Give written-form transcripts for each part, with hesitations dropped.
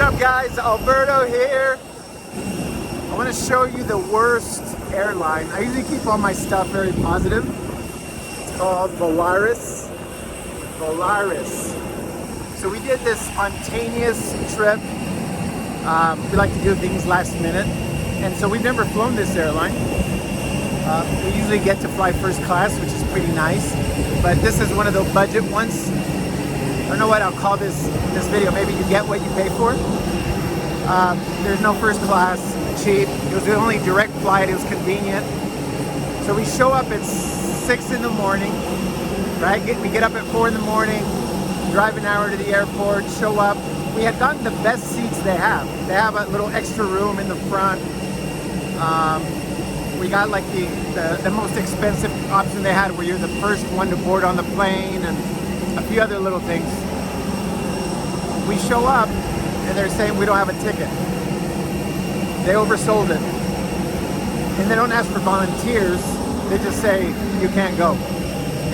up, guys? Alberto here. I want to show you the worst airline. I usually keep all my stuff very positive. It's called Volaris. So we did this spontaneous trip. We like to do things last minute. And so we've never flown this airline. We usually get to fly first class, which is pretty nice. But this is one of the budget ones. I don't know what I'll call this video. Maybe you get what you pay for. There's no first class, cheap. It was the only direct flight. It was convenient. So we show up at 6 in the morning, right? We get up at 4 in the morning, drive an hour to the airport, show up. We had gotten the best seats they have. They have a little extra room in the front. We got like the most expensive option they had, where you're the first one to board on the plane, and a few other little things. We show up and they're saying we don't have a ticket. They oversold it. And they don't ask for volunteers. They just say you can't go.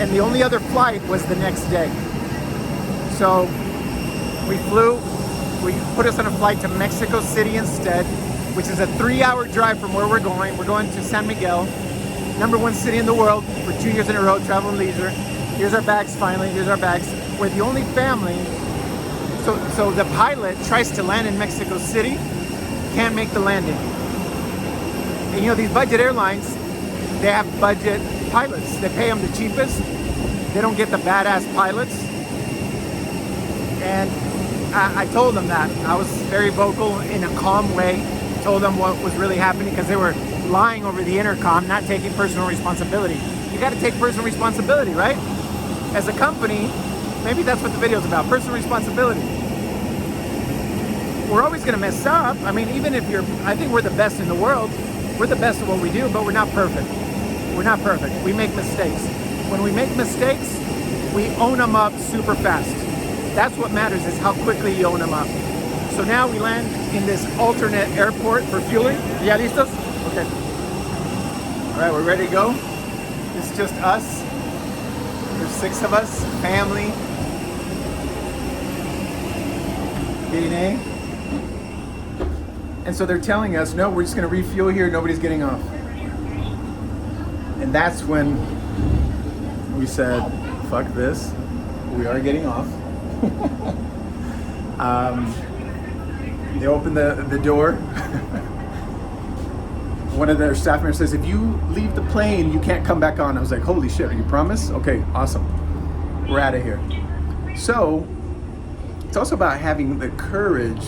And the only other flight was the next day. So we put us on a flight to Mexico City instead, which is a 3-hour drive from where we're going. We're going to San Miguel, #1 city in the world for 2 years in a row, travel and leisure. Here's our bags finally, here's our bags. We're the only family. So the pilot tries to land in Mexico City, can't make the landing. And you know, these budget airlines, they have budget pilots. They pay them the cheapest. They don't get the badass pilots. And I told them that. I was very vocal in a calm way. Told them what was really happening, because they were lying over the intercom, not taking personal responsibility. You got to take personal responsibility, right? As a company, maybe that's what the video is about, personal responsibility. We're always going to mess up. I mean, even if I think we're the best in the world. We're the best at what we do, but we're not perfect. We're not perfect. We make mistakes. When we make mistakes, we own them up super fast. That's what matters, is how quickly you own them up. So now we land in this alternate airport for fueling. Ya listos? Okay. All right, we're ready to go. It's just us. There's 6 of us, family. DNA. And so they're telling us, no, we're just going to refuel here. Nobody's getting off. And that's when we said, fuck this. We are getting off. They opened the door. One of their staff members says, if you leave the plane, you can't come back on. I was like, holy shit, you promise? Okay, awesome. We're out of here. So it's also about having the courage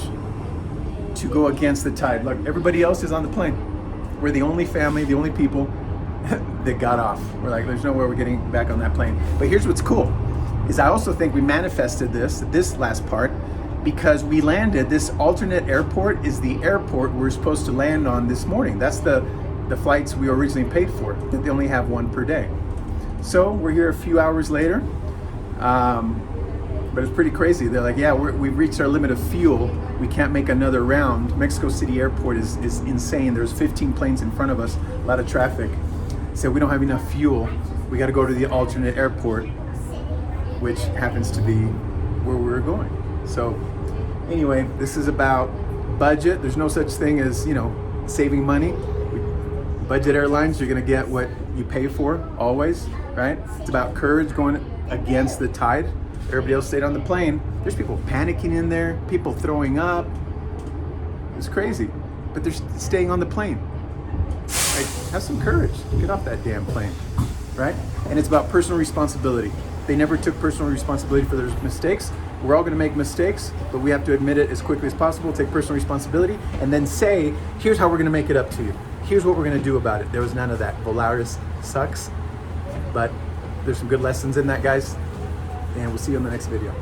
to go against the tide. Look, everybody else is on the plane. We're the only family, the only people that got off. We're like, there's no way we're getting back on that plane. But here's what's cool, is I also think we manifested this last part, because we landed, this alternate airport is the airport we're supposed to land on this morning. That's the flights we originally paid for. They only have 1 per day. So we're here a few hours later, but it's pretty crazy. They're like, yeah, we've reached our limit of fuel. We can't make another round. Mexico City airport is insane. There's 15 planes in front of us, a lot of traffic. So we don't have enough fuel. We got to go to the alternate airport, which happens to be where we're going. So anyway, this is about budget. There's no such thing as, saving money. Budget airlines, you're gonna get what you pay for, always, right? It's about courage, going against the tide. Everybody else stayed on the plane. There's people panicking in there, people throwing up. It's crazy, but they're staying on the plane. Right? Have some courage, get off that damn plane, right? And it's about personal responsibility. They never took personal responsibility for their mistakes. We're all gonna make mistakes, but we have to admit it as quickly as possible, take personal responsibility, and then say, here's how we're gonna make it up to you. Here's what we're gonna do about it. There was none of that. Volaris sucks, but there's some good lessons in that, guys, and we'll see you in the next video.